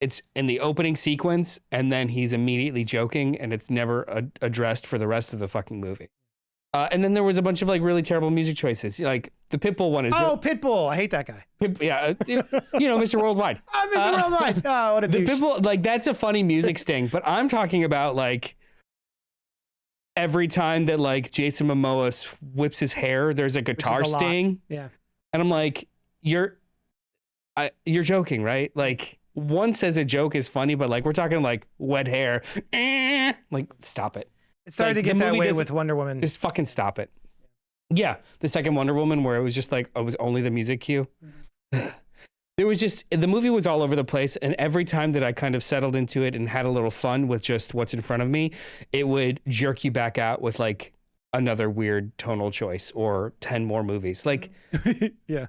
Speaker 2: it's in the opening sequence, and then he's immediately joking, and it's never addressed for the rest of the fucking movie. And then there was a bunch of like really terrible music choices. Like the Pitbull one is.
Speaker 1: Oh, Pitbull! I hate that guy.
Speaker 2: Mr. Worldwide.
Speaker 1: Mr. Worldwide. Oh, what a douche.
Speaker 2: The Pitbull, like that's a funny music sting, but I'm talking about like every time that like Jason Momoa whips his hair, there's a guitar sting.
Speaker 1: Yeah.
Speaker 2: And I'm like, you're joking, right? Like one says a joke is funny, but like we're talking like wet hair. Like stop it.
Speaker 1: It started to get that way with Wonder Woman.
Speaker 2: Just fucking stop it. Yeah, the second Wonder Woman where it was just like, it was only the music cue. There was just, the movie was all over the place, and every time that I kind of settled into it and had a little fun with just what's in front of me, it would jerk you back out with like another weird tonal choice or 10 more movies. Like,
Speaker 1: yeah.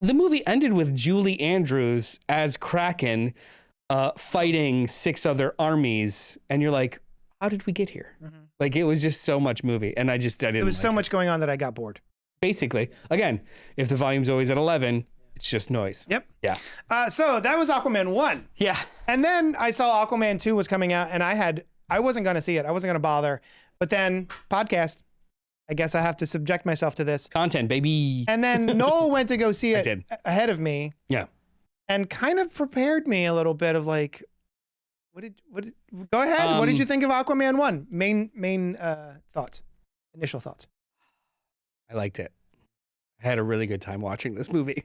Speaker 2: The movie ended with Julie Andrews as Kraken fighting 6 other armies, and you're like, how did we get here? Mm-hmm. Like, it was just so much movie, and I didn't. It
Speaker 1: was so much going on that I got bored.
Speaker 2: Basically, again, if the volume's always at 11, it's just noise.
Speaker 1: Yep.
Speaker 2: Yeah.
Speaker 1: So that was Aquaman 1.
Speaker 2: Yeah.
Speaker 1: And then I saw Aquaman 2 was coming out, and I wasn't going to see it. I wasn't going to bother. But then podcast, I guess I have to subject myself to this.
Speaker 2: Content, baby.
Speaker 1: And then Noel went to go see it ahead of me.
Speaker 2: Yeah.
Speaker 1: And kind of prepared me a little bit of like, go ahead. What did you think of Aquaman 1? Main thoughts, initial thoughts.
Speaker 2: I liked it. I had a really good time watching this movie.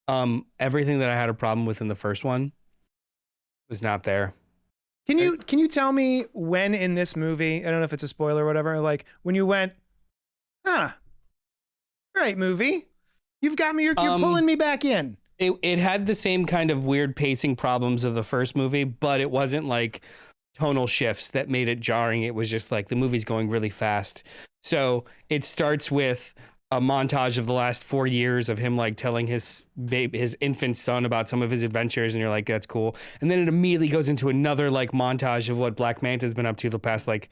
Speaker 2: Mm-hmm. Everything that I had a problem with in the first one was not there.
Speaker 1: Can you tell me when in this movie, I don't know if it's a spoiler or whatever, like when you went, great movie. You've got me, you're pulling me back in.
Speaker 2: It had the same kind of weird pacing problems of the first movie, but it wasn't like tonal shifts that made it jarring. It was just like the movie's going really fast. So it starts with a montage of the last 4 years of him like telling his infant son about some of his adventures, and you're like, that's cool. And then it immediately goes into another like montage of what Black Manta's been up to the past like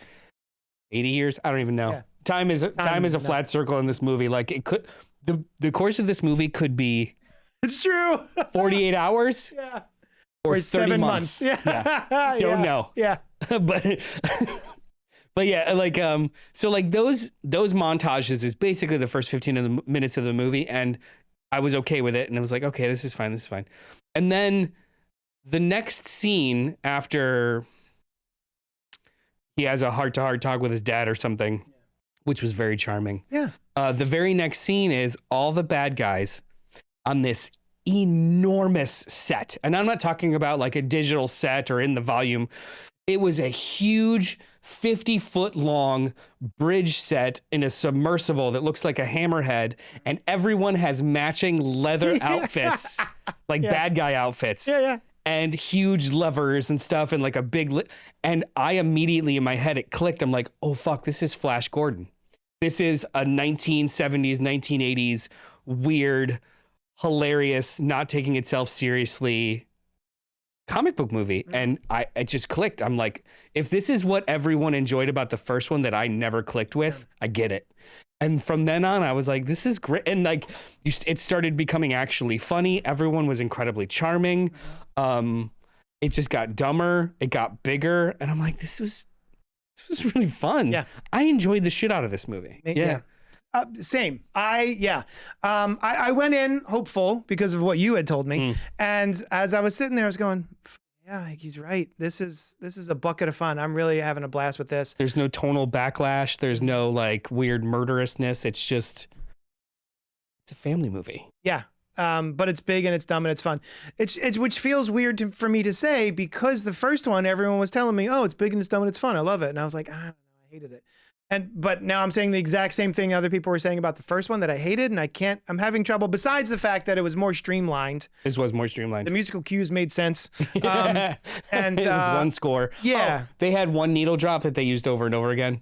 Speaker 2: 80 years. I don't even know. Yeah. Time is a flat circle in this movie. Like it could, the course of this movie could be.
Speaker 1: It's true.
Speaker 2: 48 hours.
Speaker 1: Yeah.
Speaker 2: Or 30
Speaker 1: 7 months.
Speaker 2: Yeah. Don't know.
Speaker 1: Yeah.
Speaker 2: But yeah, like so like those montages is basically the first 15 minutes of the movie, and I was okay with it, and I was like, okay, this is fine. And then the next scene after he has a heart-to-heart talk with his dad or something, which was very charming.
Speaker 1: Yeah.
Speaker 2: The very next scene is all the bad guys on this enormous set. And I'm not talking about like a digital set or in the volume. It was a huge 50-foot long bridge set in a submersible that looks like a hammerhead, and everyone has matching leather outfits, like bad guy outfits.
Speaker 1: Yeah.
Speaker 2: And huge levers and stuff, and like a big and I immediately in my head it clicked. I'm like, oh fuck, this is Flash Gordon. This is a 1970s, 1980s weird, hilarious, not taking itself seriously comic book movie. And it just clicked. I'm like, if this is what everyone enjoyed about the first one that I never clicked with, I get it. And from then on, I was like, this is great. And like, it started becoming actually funny. Everyone was incredibly charming. It just got dumber. It got bigger. And I'm like, this was really fun.
Speaker 1: Yeah.
Speaker 2: I enjoyed the shit out of this movie. Yeah.
Speaker 1: Same. I went in hopeful because of what you had told me. And as I was sitting there, I was going, yeah, he's right. This is a bucket of fun. I'm really having a blast with this.
Speaker 2: There's no tonal backlash. There's no like weird murderousness. It's a family movie.
Speaker 1: Yeah. But it's big and it's dumb and it's fun. It's which feels weird for me to say because the first one, everyone was telling me, oh, it's big and it's dumb and it's fun. I love it. And I was like, I don't know, I hated it. But now I'm saying the exact same thing other people were saying about the first one that I hated, and I'm having trouble, besides the fact that it was more streamlined.
Speaker 2: This was more streamlined.
Speaker 1: The musical cues made sense.
Speaker 2: And it was one score.
Speaker 1: Yeah.
Speaker 2: Oh, they had one needle drop that they used over and over again.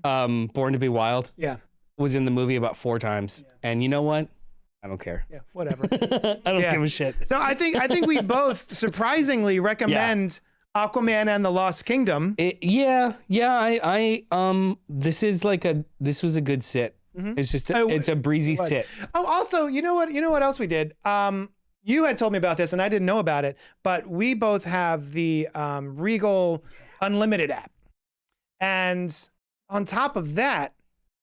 Speaker 2: Born to be Wild.
Speaker 1: Yeah.
Speaker 2: Was in the movie about 4 times. Yeah. And you know what? I don't care.
Speaker 1: Yeah, whatever.
Speaker 2: I don't give a shit.
Speaker 1: So I think we both surprisingly recommend Aquaman and the Lost Kingdom.
Speaker 2: I this was a good sit. Mm-hmm. It's just it's a breezy sit.
Speaker 1: Oh, also, you know what else we did? You you had told me about this and I didn't know about it, but we both have the Regal Unlimited app. And on top of that,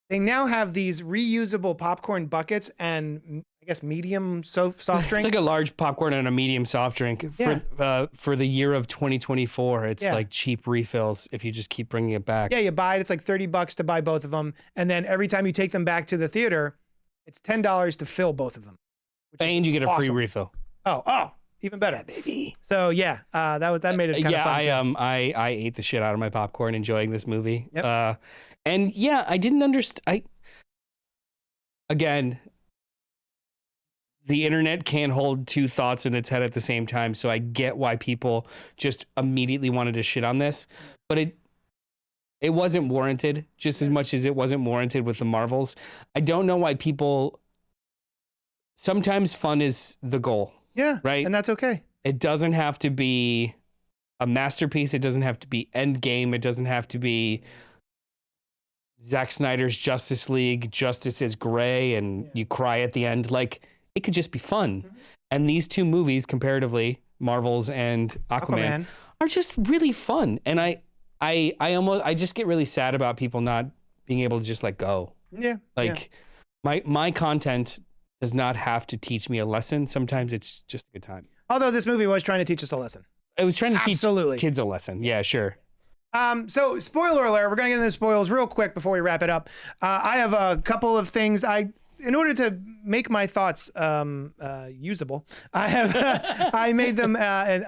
Speaker 1: they now have these reusable popcorn buckets and I guess medium soft drink.
Speaker 2: It's like a large popcorn and a medium soft drink for the year of 2024. It's like cheap refills if you just keep bringing it back.
Speaker 1: Yeah, you buy it. It's like $30 to buy both of them. And then every time you take them back to the theater, it's $10 to fill both of them.
Speaker 2: And you get a free refill.
Speaker 1: Oh, even better.
Speaker 2: Yeah, baby.
Speaker 1: So yeah, that made it kind of fun.
Speaker 2: I ate the shit out of my popcorn enjoying this movie.
Speaker 1: Yep.
Speaker 2: And yeah, I didn't understand. Again, the internet can't hold two thoughts in its head at the same time. So I get why people just immediately wanted to shit on this, but it wasn't warranted just as much as it wasn't warranted with the Marvels. I don't know why people. Sometimes fun is the goal.
Speaker 1: Yeah.
Speaker 2: Right.
Speaker 1: And that's okay.
Speaker 2: It doesn't have to be a masterpiece. It doesn't have to be Endgame. It doesn't have to be Zack Snyder's Justice League. Justice is gray and you cry at the end. Like, it could just be fun. Mm-hmm. And these two movies, comparatively, Marvels and Aquaman, are just really fun. And I just get really sad about people not being able to just let go.
Speaker 1: Yeah.
Speaker 2: Like my content does not have to teach me a lesson. Sometimes it's just a good time.
Speaker 1: Although this movie was trying to teach us a lesson.
Speaker 2: It was trying to teach kids a lesson. Yeah, sure.
Speaker 1: So spoiler alert, we're going to get into the spoils real quick before we wrap it up. I have a couple of things in order to make my thoughts usable, I made them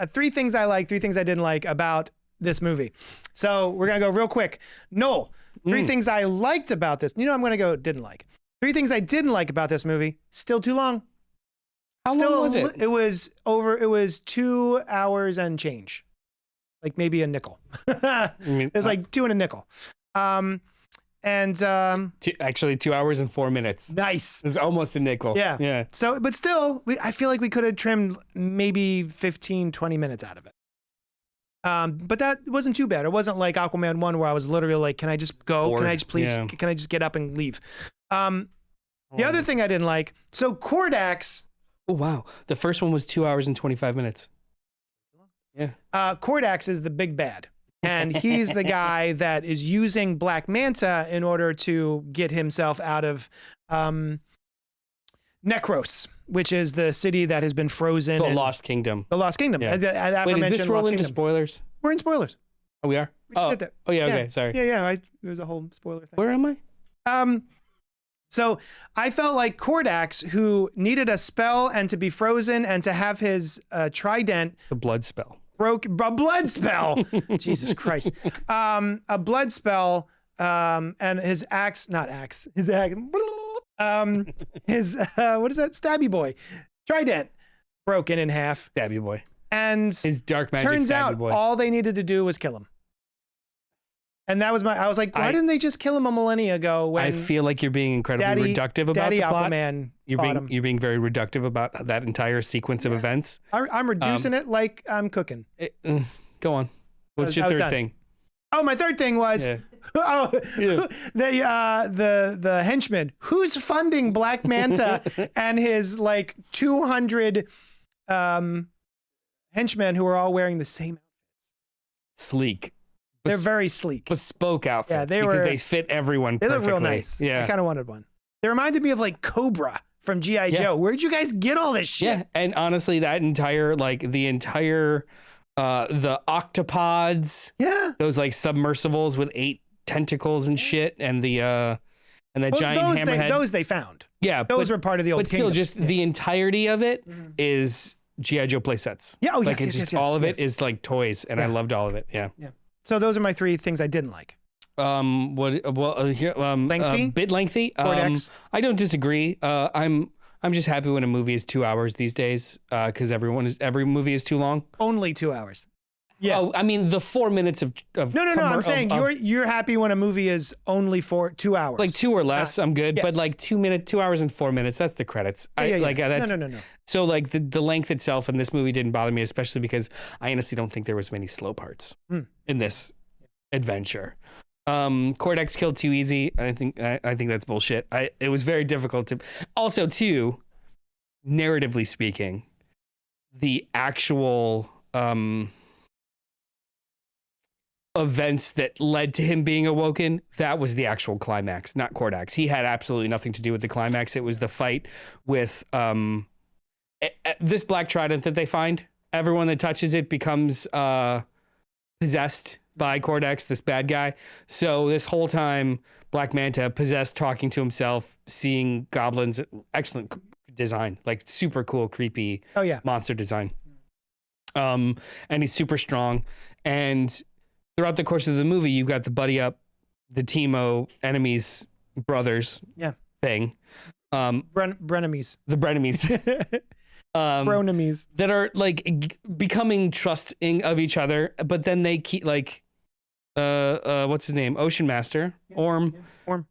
Speaker 1: 3 things I like, 3 things I didn't like about this movie. So we're going to go real quick. Noel, 3 things I liked about this. I'm going to go didn't like. 3 things I didn't like about this movie. Still too long.
Speaker 2: How long was it?
Speaker 1: It was 2 hours and change. Like maybe a nickel. It was like 2 and a nickel.
Speaker 2: Actually 2 hours and 4 minutes.
Speaker 1: Nice.
Speaker 2: It was almost a nickel.
Speaker 1: Yeah.
Speaker 2: Yeah.
Speaker 1: So, but still, I feel like we could have trimmed maybe 15, 20 minutes out of it. But that wasn't too bad. It wasn't like Aquaman 1 where I was literally like, can I just go? Can I just please, can I just get up and leave? The other thing I didn't like, so Kordax.
Speaker 2: Oh, wow. The first one was 2 hours and 25 minutes. Yeah.
Speaker 1: Kordax is the big bad. And he's the guy that is using Black Manta in order to get himself out of Necros, which is the city that has been frozen.
Speaker 2: The Lost Kingdom.
Speaker 1: The Lost Kingdom.
Speaker 2: Yeah. Wait, is this roll into spoilers?
Speaker 1: We're in spoilers.
Speaker 2: Oh, we are? Oh, yeah, okay, sorry.
Speaker 1: Yeah, it was a whole spoiler thing.
Speaker 2: Where am I?
Speaker 1: So I felt like Kordax, who needed a spell and to be frozen and to have his trident.
Speaker 2: It's a blood spell.
Speaker 1: A blood spell. Jesus Christ. A blood spell, and his axe, what is that? Stabby boy. Trident broken in half.
Speaker 2: Stabby boy.
Speaker 1: And
Speaker 2: his dark magic
Speaker 1: turns out
Speaker 2: boy.
Speaker 1: all they needed to do was kill him. And that was I was like, why didn't they just kill him a millennia ago? When
Speaker 2: I feel like you're being incredibly reductive about the plot.
Speaker 1: Aquaman
Speaker 2: You're being very reductive about that entire sequence of events.
Speaker 1: I'm reducing it like I'm cooking.
Speaker 2: Go on. What's your third thing?
Speaker 1: Oh, my third thing was the henchman who's funding Black Manta and his like 200 henchmen who are all wearing the same outfits.
Speaker 2: Sleek.
Speaker 1: They're very sleek.
Speaker 2: Bespoke outfits because they fit everyone perfectly.
Speaker 1: They look real nice.
Speaker 2: Yeah.
Speaker 1: I kind of wanted one. They reminded me of like Cobra from G.I. Joe. Where'd you guys get all this shit?
Speaker 2: Yeah, and honestly, that entire, the octopods.
Speaker 1: Yeah.
Speaker 2: Those like submersibles with 8 tentacles and shit, and the giant hammerhead.
Speaker 1: Those they found.
Speaker 2: Yeah.
Speaker 1: Those were part of the old kingdom.
Speaker 2: But still, just the entirety of it is G.I. Joe play sets.
Speaker 1: Yeah,
Speaker 2: all of it is like toys, and I loved all of it. Yeah.
Speaker 1: Yeah. So those are my 3 things I didn't like.
Speaker 2: Lengthy? Bit lengthy. I don't disagree. I'm just happy when a movie is 2 hours these days, because every movie is too long.
Speaker 1: Only 2 hours. Yeah.
Speaker 2: Oh, I mean the 4 minutes of
Speaker 1: No. I'm saying you're happy when a movie is only for 2 hours.
Speaker 2: Like 2 or less, I'm good. Yes. But like 2 hours and 4 minutes, that's the credits.
Speaker 1: No.
Speaker 2: So like the length itself in this movie didn't bother me, especially because I honestly don't think there was many slow parts in this adventure. Kordax killed too easy. I think that's bullshit. It was very difficult to. Also, too, narratively speaking, the actual events that led to him being awoken, that was the actual climax, not Kordax. He had absolutely nothing to do with the climax. It was the fight with this black trident that they find. Everyone that touches it becomes possessed by Kordax, this bad guy. So this whole time, Black Manta possessed, talking to himself, seeing goblins. Excellent design, like super cool, creepy monster design. And he's super strong. And throughout the course of the movie, you've got the buddy up, the Teemo enemies, brothers thing.
Speaker 1: Brenemies.
Speaker 2: The Brenemies.
Speaker 1: Bronemies.
Speaker 2: That are like becoming trusting of each other, but then they keep like, what's his name? Ocean Master, Orm.
Speaker 1: Orm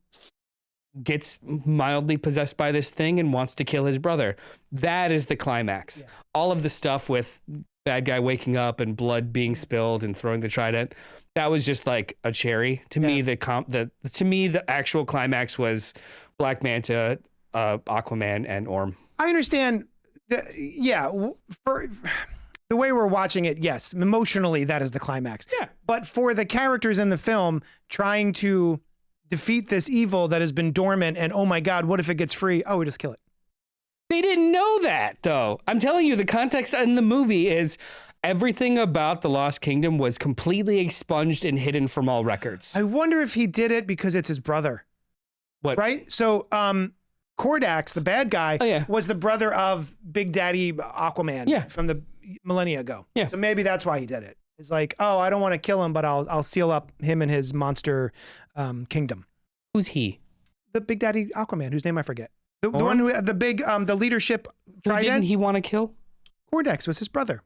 Speaker 2: gets mildly possessed by this thing and wants to kill his brother. That is the climax. Yeah. All of the stuff with bad guy waking up and blood being spilled and throwing the trident, that was just like a cherry. To me, the actual climax was Black Manta, Aquaman, and Orm.
Speaker 1: I understand. For the way we're watching it, yes, emotionally, that is the climax.
Speaker 2: Yeah.
Speaker 1: But for the characters in the film trying to defeat this evil that has been dormant, and oh my God, what if it gets free? Oh, we just kill it.
Speaker 2: They didn't know that, though. I'm telling you, the context in the movie is everything about the Lost Kingdom was completely expunged and hidden from all records.
Speaker 1: I wonder if he did it because it's his brother.
Speaker 2: What?
Speaker 1: Right? So, Kordax, the bad guy, was the brother of Big Daddy Aquaman from the millennia ago.
Speaker 2: Yeah.
Speaker 1: So maybe that's why he did it. It's like, oh, I don't want to kill him, but I'll seal up him and his monster kingdom.
Speaker 2: Who's he?
Speaker 1: The Big Daddy Aquaman, whose name I forget. The one who had the big, the leadership trident.
Speaker 2: Who didn't he want to kill?
Speaker 1: Kordax was his brother.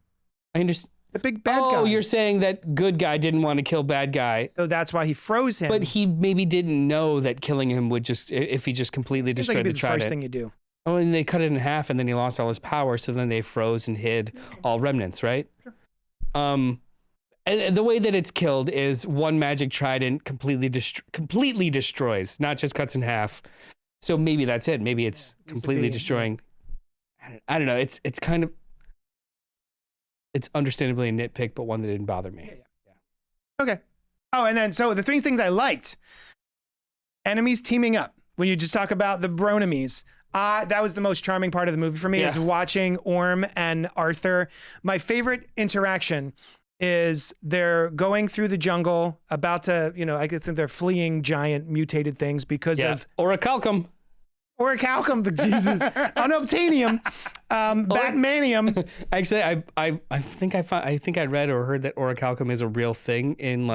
Speaker 2: I understand.
Speaker 1: The big bad guy.
Speaker 2: Oh, you're saying that good guy didn't want to kill bad guy.
Speaker 1: So that's why he froze him.
Speaker 2: But he maybe didn't know that killing him would just, if he just completely destroyed the trident.
Speaker 1: First thing you do.
Speaker 2: Oh, and they cut it in half and then he lost all his power. So then they froze and hid all remnants, right?
Speaker 1: Sure.
Speaker 2: And the way that it's killed is one magic trident completely destroys, not just cuts in half. So maybe that's it. Maybe it's completely destroying. I don't know. It's kind of, it's understandably a nitpick, but one that didn't bother me.
Speaker 1: Yeah. Okay. Oh, and then so the three things I liked: enemies teaming up. When you just talk about the Bronemies, that was the most charming part of the movie for me. Is watching Orm and Arthur. My favorite interaction is they're going through the jungle, about to, I guess they're fleeing giant mutated things because of
Speaker 2: Orichalcum.
Speaker 1: Orichalcum, Jesus, Unobtainium, Batmanium.
Speaker 2: Actually, I think I read or heard that Orichalcum is a real thing in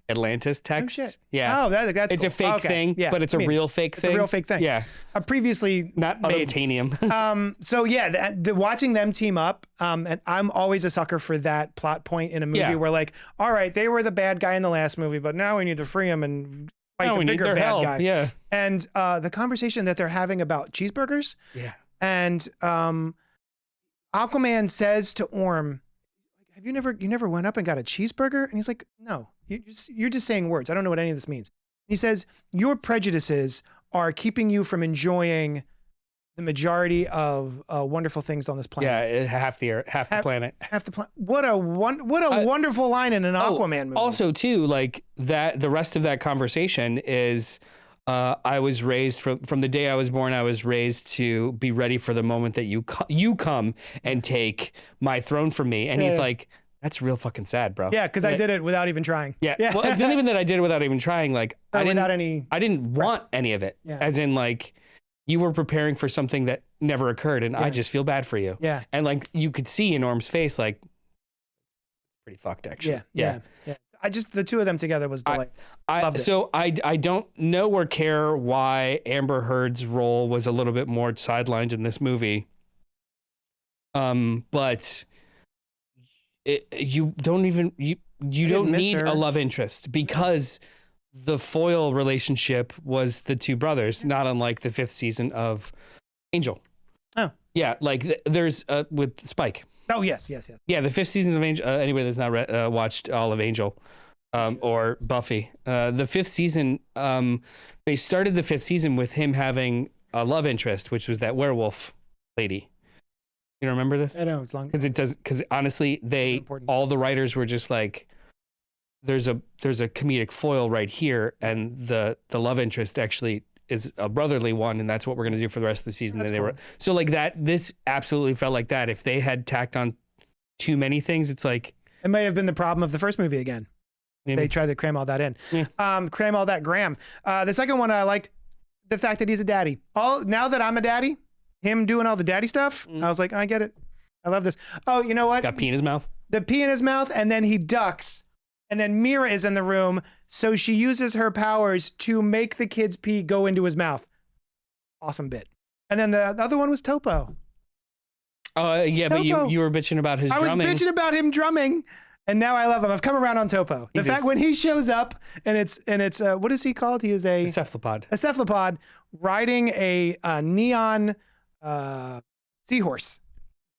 Speaker 2: Atlantis texts.
Speaker 1: Oh, shit.
Speaker 2: Yeah.
Speaker 1: Oh, that's
Speaker 2: it's
Speaker 1: cool.
Speaker 2: a fake thing, but it's a real fake thing.
Speaker 1: It's a real fake thing.
Speaker 2: Yeah.
Speaker 1: Previously
Speaker 2: not
Speaker 1: made.
Speaker 2: Unobtainium.
Speaker 1: So yeah, watching them team up, and I'm always a sucker for that plot point in a movie where like, all right, they were the bad guy in the last movie, but now we need to free him and fight the bigger bad guy.
Speaker 2: Yeah.
Speaker 1: And the conversation that they're having about cheeseburgers.
Speaker 2: Yeah.
Speaker 1: And Aquaman says to Orm, "Have you never went up and got a cheeseburger?" And he's like, "No, you're just saying words. I don't know what any of this means." And he says, "Your prejudices are keeping you from enjoying the majority of wonderful things on this planet."
Speaker 2: Yeah, half the planet.
Speaker 1: Half the planet. What a wonderful line in an Aquaman movie.
Speaker 2: Also, too, like that, the rest of that conversation is, I was raised from the day I was born. I was raised to be ready for the moment that you come and take my throne from me. And he's like, that's real fucking sad, bro.
Speaker 1: Yeah, because I did it without even trying.
Speaker 2: Yeah. Well, it's not even that I did it without even trying. Like, I didn't want any of it. Yeah. As in, like, you were preparing for something that never occurred, and I just feel bad for you.
Speaker 1: Yeah.
Speaker 2: And like you could see in Norm's face, like, pretty fucked actually.
Speaker 1: Yeah. The two of them together was delightful.
Speaker 2: I don't know or care why Amber Heard's role was a little bit more sidelined in this movie. But you don't need a love interest because the foil relationship was the two brothers, not unlike the 5th season of Angel.
Speaker 1: Oh.
Speaker 2: Yeah, like there's with Spike.
Speaker 1: Oh, yes.
Speaker 2: Yeah, the 5th season of Angel, anybody that's not watched all of Angel or Buffy, the 5th season, they started the 5th season with him having a love interest, which was that werewolf lady. You don't remember this?
Speaker 1: I know it's long.
Speaker 2: Because honestly, all the writers were just like, there's a comedic foil right here, and the love interest actually is a brotherly one, and that's what we're gonna do for the rest of the season.
Speaker 1: That's
Speaker 2: and they
Speaker 1: cool.
Speaker 2: were so like that. This absolutely felt like that. If they had tacked on too many things, it's like
Speaker 1: it may have been the problem of the first movie again. Maybe. They tried to cram all that in.
Speaker 2: Yeah.
Speaker 1: Cram all that Graham. The second one I liked the fact that he's a daddy. Now that I'm a daddy, him doing all the daddy stuff, I was like, I get it. I love this. Oh, you know what?
Speaker 2: got pee in his mouth.
Speaker 1: The pee in his mouth, and then he ducks. And then Mira is in the room, so she uses her powers to make the kid's pee go into his mouth. Awesome bit. And then the other one was Topo.
Speaker 2: Yeah,
Speaker 1: Topo.
Speaker 2: but you were bitching about his drumming.
Speaker 1: I was bitching about him drumming, and now I love him. I've come around on Topo. The fact when he shows up, and it's what is he called? He is a cephalopod riding a neon seahorse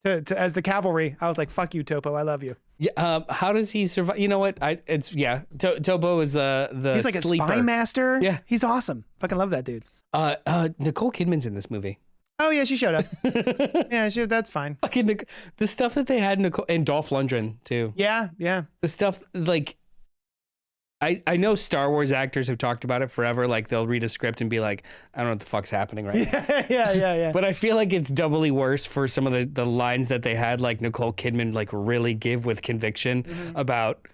Speaker 1: to as the cavalry. I was like, "Fuck you, Topo. I love you."
Speaker 2: Yeah. How does he survive? You know what? Topo is
Speaker 1: he's like
Speaker 2: sleeper.
Speaker 1: A spy master.
Speaker 2: Yeah,
Speaker 1: he's awesome. Fucking love that dude.
Speaker 2: Nicole Kidman's in this movie.
Speaker 1: Oh yeah, she showed up. Yeah, that's fine.
Speaker 2: Fucking the stuff that they had Nicole and Dolph Lundgren too.
Speaker 1: Yeah.
Speaker 2: The stuff like I know Star Wars actors have talked about it forever. Like they'll read a script and be like, I don't know what the fuck's happening right now.
Speaker 1: Yeah.
Speaker 2: But I feel like it's doubly worse for some of the lines that they had, like Nicole Kidman, like really give with conviction about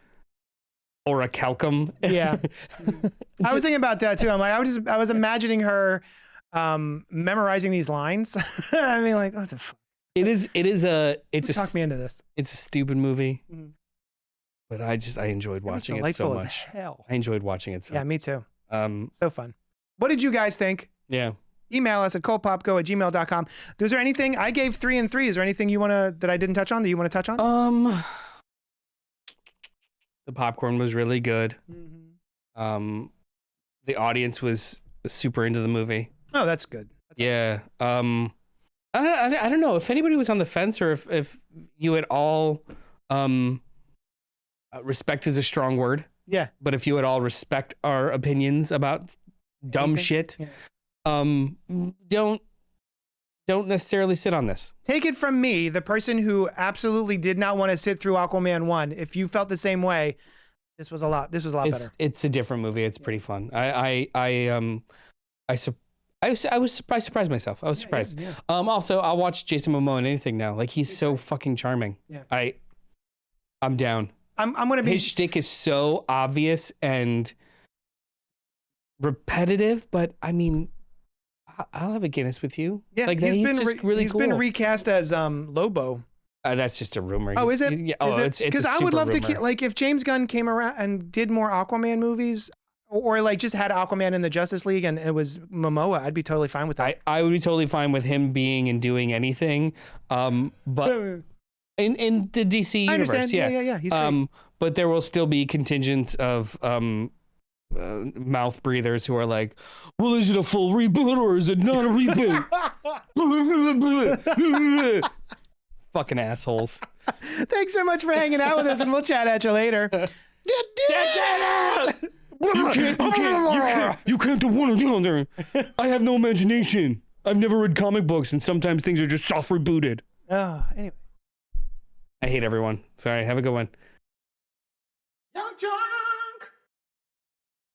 Speaker 2: orichalcum.
Speaker 1: Yeah. I was thinking about that too. I'm like, I was imagining her memorizing these lines. I mean, like, what the fuck?
Speaker 2: Talk
Speaker 1: me into this.
Speaker 2: It's a stupid movie. But I enjoyed watching it so much.
Speaker 1: As hell.
Speaker 2: I enjoyed watching it so much.
Speaker 1: Yeah, me too. So fun. What did you guys think?
Speaker 2: Yeah.
Speaker 1: Email us at cultpopgo@gmail.com. Was there anything? I gave 3 and 3. Is there anything that I didn't touch on that you want to touch on?
Speaker 2: The popcorn was really good.
Speaker 1: Mm-hmm.
Speaker 2: The audience was super into the movie.
Speaker 1: Oh, that's good.
Speaker 2: Yeah. Awesome. I don't know if anybody was on the fence or if you at all, respect is a strong word.
Speaker 1: Yeah.
Speaker 2: But if you at all respect our opinions about dumb shit, don't necessarily sit on this.
Speaker 1: Take it from me, the person who absolutely did not want to sit through Aquaman 1. If you felt the same way, this was a lot better.
Speaker 2: It's a different movie. It's pretty fun. I surprised myself. I was surprised.
Speaker 1: Yeah.
Speaker 2: Also, I'll watch Jason Momoa in anything now. Like he's so fucking charming.
Speaker 1: Yeah.
Speaker 2: I'm down.
Speaker 1: I'm gonna be.
Speaker 2: His shtick is so obvious and repetitive, but I mean, I'll have a Guinness with you.
Speaker 1: Yeah,
Speaker 2: like he's
Speaker 1: been recast as Lobo.
Speaker 2: That's just a rumor.
Speaker 1: Oh, is it?
Speaker 2: Yeah. It's
Speaker 1: because I would love
Speaker 2: rumor.
Speaker 1: to like if James Gunn came around and did more Aquaman movies, or like just had Aquaman in the Justice League and it was Momoa. I'd be totally fine with that.
Speaker 2: I would be totally fine with him being and doing anything. But. In the DC universe,
Speaker 1: I understand. Yeah. He's great.
Speaker 2: But there will still be contingents of mouth breathers who are like, well, is it a full reboot or is it not a reboot? Fucking assholes.
Speaker 1: Thanks so much for hanging out with us, and we'll chat at you later.
Speaker 2: You can't do one or the other. I have no imagination. I've never read comic books, and sometimes things are just soft rebooted.
Speaker 1: Anyway.
Speaker 2: I hate everyone. Sorry. Have a good one.
Speaker 1: Young John!